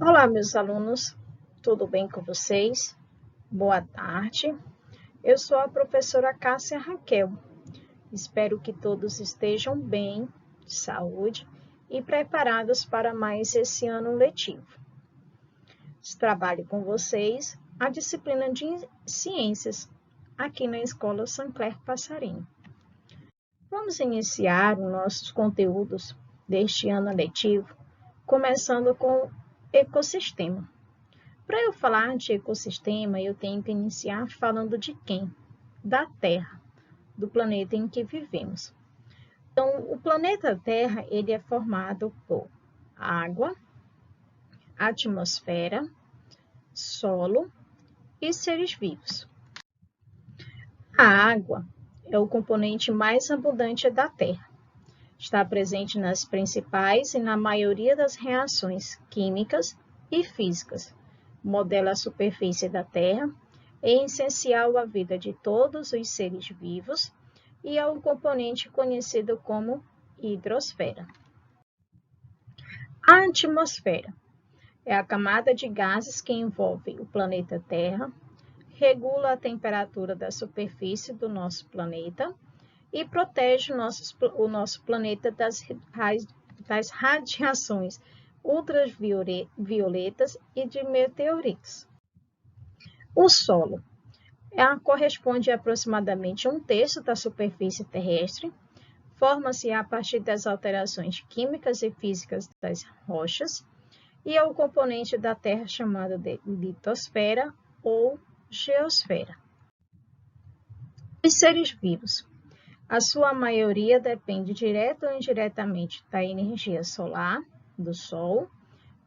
Olá, meus alunos, tudo bem com vocês? Boa tarde. Eu sou a professora Cássia Raquel. Espero que todos estejam bem, de saúde e preparados para mais esse ano letivo. Trabalho com vocês a disciplina de Ciências, aqui na Escola Sancler Passarinho. Vamos iniciar os nossos conteúdos deste ano letivo, começando com ecossistema. Para eu falar de ecossistema, eu tenho que iniciar falando de quem? Da Terra, do planeta em que vivemos. Então, o planeta Terra, ele é formado por água, atmosfera, solo e seres vivos. A água é o componente mais abundante da Terra. Está presente nas principais e na maioria das reações químicas e físicas. Modela a superfície da Terra, é essencial à vida de todos os seres vivos e é um componente conhecido como hidrosfera. A atmosfera é a camada de gases que envolve o planeta Terra, regula a temperatura da superfície do nosso planeta e protege o nosso planeta das radiações ultravioletas e de meteoritos. O solo corresponde a aproximadamente um terço da superfície terrestre, forma-se a partir das alterações químicas e físicas das rochas e é o componente da Terra chamado de litosfera ou geosfera. Os seres vivos. A sua maioria depende direto ou indiretamente da energia solar, do Sol,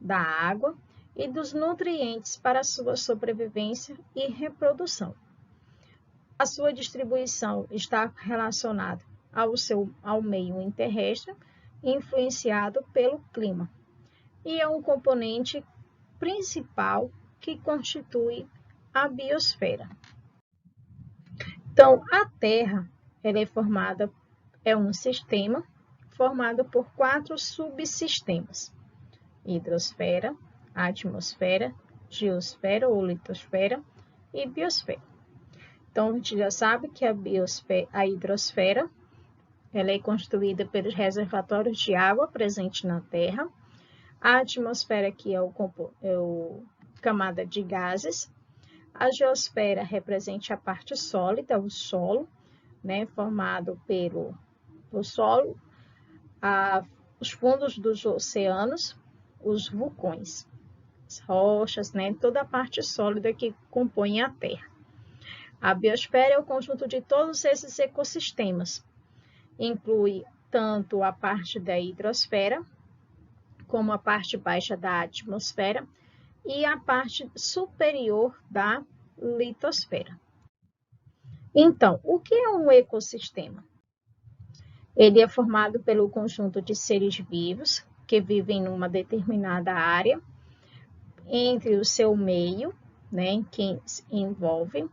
da água e dos nutrientes para a sua sobrevivência e reprodução. A sua distribuição está relacionada ao meio terrestre, influenciado pelo clima, e é um componente principal que constitui a biosfera. Então, a Terra é um sistema formado por 4 subsistemas: hidrosfera, atmosfera, geosfera ou litosfera e biosfera. Então, a gente já sabe que a hidrosfera ela é constituída pelos reservatórios de água presentes na Terra, a atmosfera, que é o camada de gases, a geosfera representa a parte sólida, o solo, né, formado pelo solo, os fundos dos oceanos, os vulcões, as rochas, né, toda a parte sólida que compõe a Terra. A biosfera é o conjunto de todos esses ecossistemas. Inclui tanto a parte da hidrosfera, como a parte baixa da atmosfera e a parte superior da litosfera. Então, o que é um ecossistema? Ele é formado pelo conjunto de seres vivos que vivem numa determinada área, entre o seu meio, né, que envolve,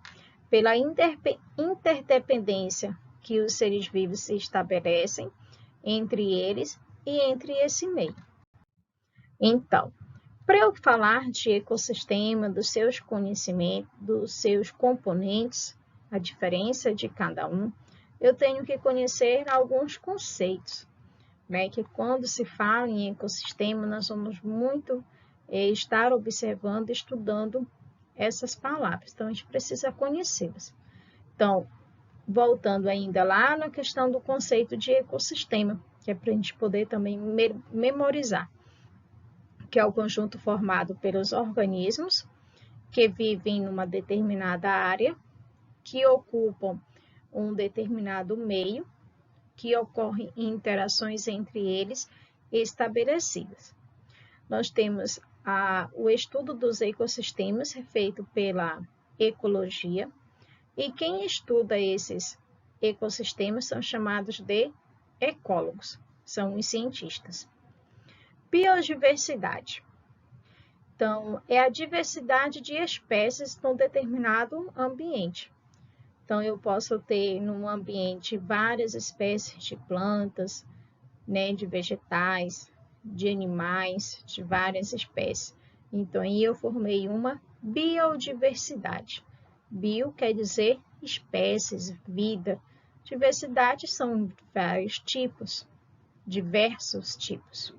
pela interdependência que os seres vivos se estabelecem entre eles e entre esse meio. Então, para eu falar de ecossistema, dos seus conhecimentos, dos seus componentes, a diferença de cada um, eu tenho que conhecer alguns conceitos, né? Que quando se fala em ecossistema, nós vamos muito estar observando, estudando essas palavras. Então, a gente precisa conhecê-las. Então, voltando ainda lá na questão do conceito de ecossistema, que é para a gente poder também memorizar, que é o conjunto formado pelos organismos que vivem numa determinada área, que ocupam um determinado meio, que ocorrem interações entre eles estabelecidas. Nós temos o estudo dos ecossistemas feito pela ecologia, e quem estuda esses ecossistemas são chamados de ecólogos, são os cientistas. Biodiversidade. Então, é a diversidade de espécies num determinado ambiente. Então, eu posso ter num ambiente várias espécies de plantas, né, de vegetais, de animais, de várias espécies. Então, aí eu formei uma biodiversidade. Bio quer dizer espécies, vida. Diversidade são vários tipos, diversos tipos.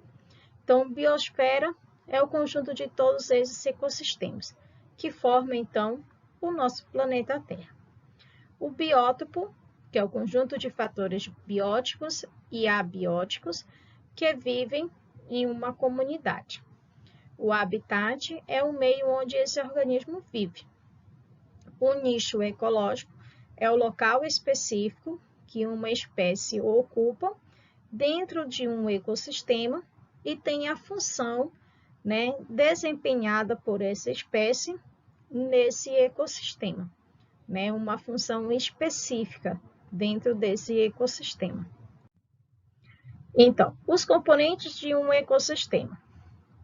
Então, biosfera é o conjunto de todos esses ecossistemas, que formam, então, o nosso planeta Terra. O biótopo, que é o conjunto de fatores bióticos e abióticos que vivem em uma comunidade. O habitat é o meio onde esse organismo vive. O nicho ecológico é o local específico que uma espécie ocupa dentro de um ecossistema e tem a função, né, desempenhada por essa espécie nesse ecossistema, né, uma função específica dentro desse ecossistema. Então, os componentes de um ecossistema.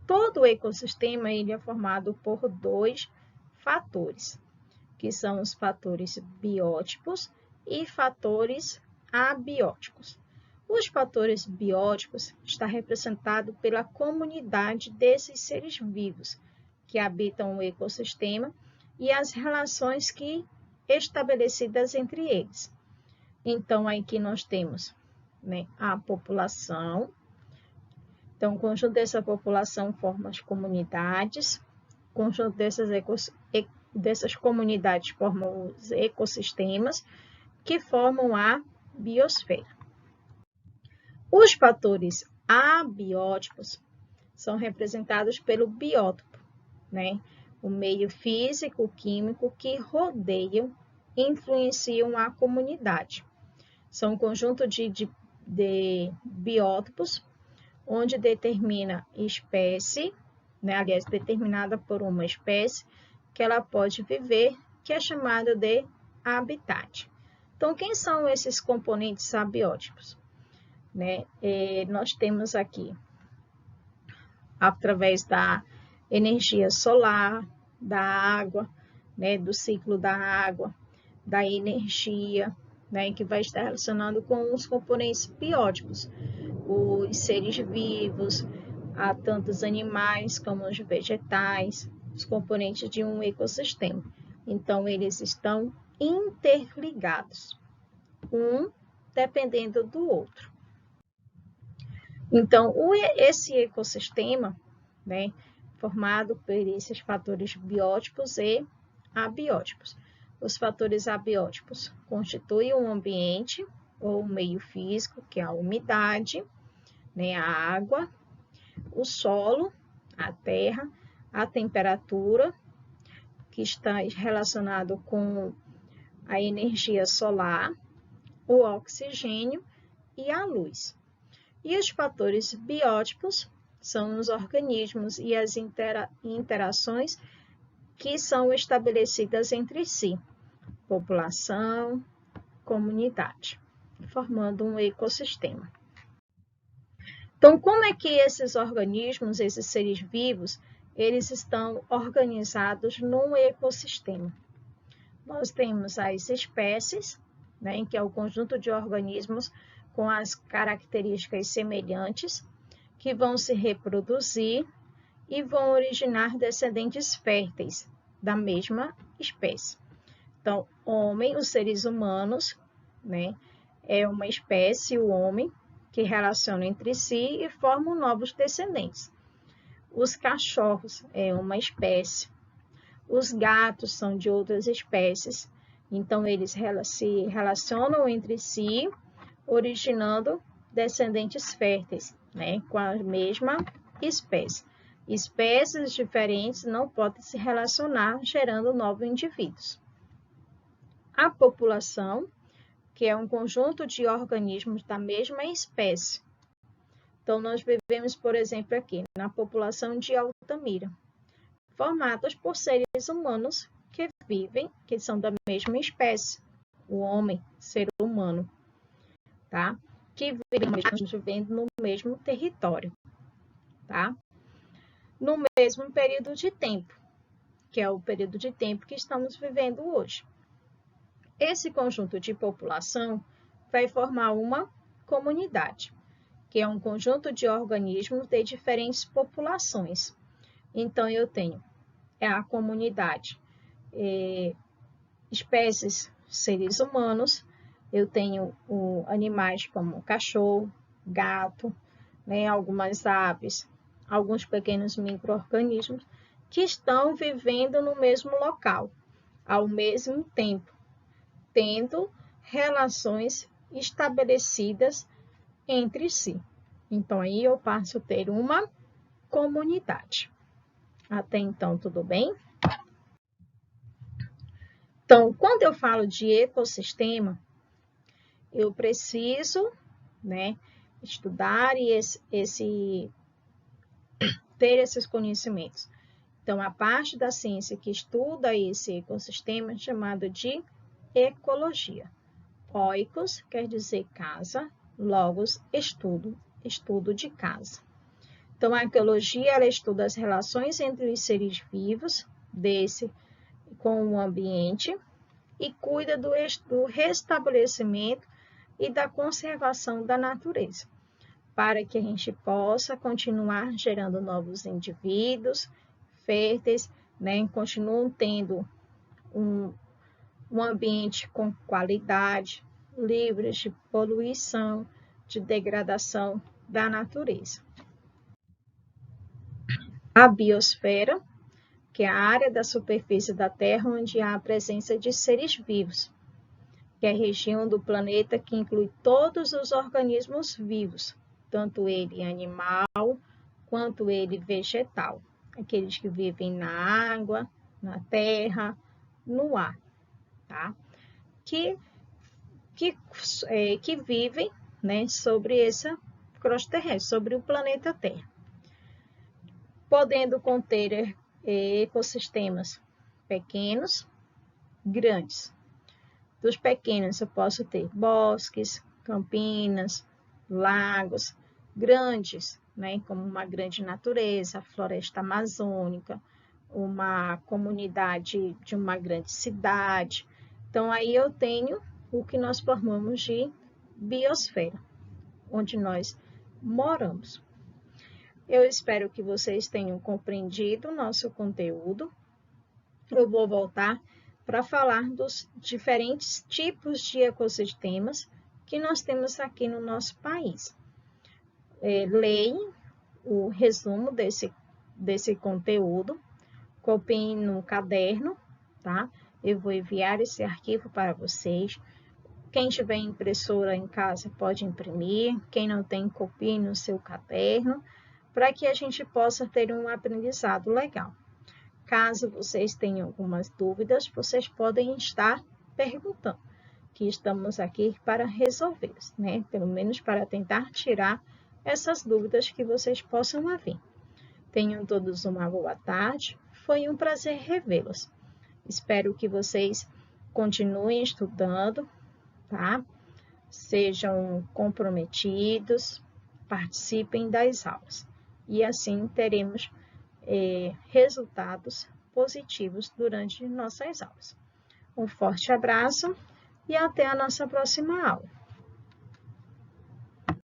Todo o ecossistema ele é formado por dois fatores, que são os fatores bióticos e fatores abióticos. Os fatores bióticos estão representados pela comunidade desses seres vivos que habitam o ecossistema e as relações estabelecidas entre eles. Então, aqui nós temos, né, a população. Então, o conjunto dessa população forma as comunidades, o conjunto dessas comunidades formam os ecossistemas, que formam a biosfera. Os fatores abióticos são representados pelo biótopo, né? O meio físico, químico que rodeiam e influenciam a comunidade. São um conjunto de biótopos, onde determina espécie, né? Aliás, determinada por uma espécie, que ela pode viver, que é chamada de habitat. Então, quem são esses componentes abióticos? Né? Nós temos aqui, através da energia solar, da água, né? Do ciclo da água, da energia, né? Que vai estar relacionado com os componentes bióticos, os seres vivos, há tantos animais como os vegetais, os componentes de um ecossistema. Então, eles estão interligados, um dependendo do outro. Então, esse ecossistema, né, formado por esses fatores bióticos e abióticos. Os fatores abióticos constituem um ambiente ou um meio físico, que é a umidade, né, a água, o solo, a terra, a temperatura, que está relacionado com a energia solar, o oxigênio e a luz. E os fatores bióticos são os organismos e as interações que são estabelecidas entre si, população, comunidade, formando um ecossistema. Então, como é que esses organismos, esses seres vivos, eles estão organizados num ecossistema? Nós temos as espécies, né, que é o conjunto de organismos com as características semelhantes, que vão se reproduzir e vão originar descendentes férteis da mesma espécie. Então, homem, os seres humanos, né, é uma espécie, o homem, que relacionam entre si e formam novos descendentes. Os cachorros é uma espécie. Os gatos são de outras espécies, então eles se relacionam entre si, originando descendentes férteis, né, com a mesma espécie. Espécies diferentes não podem se relacionar, gerando novos indivíduos. A população, que é um conjunto de organismos da mesma espécie. Então, nós vivemos, por exemplo, aqui na população de Altamira, formados por seres humanos que vivem, que são da mesma espécie, o homem, ser humano, tá? Que vivendo no mesmo território, tá? No mesmo período de tempo, que é o período de tempo que estamos vivendo hoje. Esse conjunto de população vai formar uma comunidade, que é um conjunto de organismos de diferentes populações. Então, eu tenho a comunidade, espécies, seres humanos, eu tenho animais como cachorro, gato, né, algumas aves, alguns pequenos micro-organismos que estão vivendo no mesmo local, ao mesmo tempo, tendo relações estabelecidas entre si. Então, aí eu passo a ter uma comunidade. Até então, tudo bem? Então, quando eu falo de ecossistema, eu preciso, né, estudar e ter esses conhecimentos. Então, a parte da ciência que estuda esse ecossistema é chamado de ecologia. Oikos quer dizer casa, logos, estudo de casa. Então, a ecologia ela estuda as relações entre os seres vivos com o ambiente e cuida do restabelecimento e da conservação da natureza, para que a gente possa continuar gerando novos indivíduos férteis, né? Continuam tendo um ambiente com qualidade, livre de poluição, de degradação da natureza. A biosfera, que é a área da superfície da Terra onde há a presença de seres vivos, que é a região do planeta que inclui todos os organismos vivos, tanto ele animal quanto ele vegetal, aqueles que vivem na água, na terra, no ar, tá? Que vivem, né, sobre essa crosta terrestre, sobre o planeta Terra, podendo conter ecossistemas pequenos, grandes. Dos pequenos eu posso ter bosques, campinas, lagos, grandes, né, como uma grande natureza, a floresta amazônica, uma comunidade de uma grande cidade. Então, aí eu tenho o que nós formamos de biosfera, onde nós moramos. Eu espero que vocês tenham compreendido o nosso conteúdo. Eu vou voltar para falar dos diferentes tipos de ecossistemas que nós temos aqui no nosso país. Leem o resumo desse conteúdo, copiem no caderno, tá? Eu vou enviar esse arquivo para vocês. Quem tiver impressora em casa pode imprimir, quem não tem, copie no seu caderno, para que a gente possa ter um aprendizado legal. Caso vocês tenham algumas dúvidas, vocês podem estar perguntando, que estamos aqui para resolvê-las, né? Pelo menos para tentar tirar essas dúvidas que vocês possam haver. Tenham todos uma boa tarde, foi um prazer revê-los. Espero que vocês continuem estudando, tá? Sejam comprometidos, participem das aulas e assim teremos resultados positivos durante nossas aulas. Um forte abraço e até a nossa próxima aula.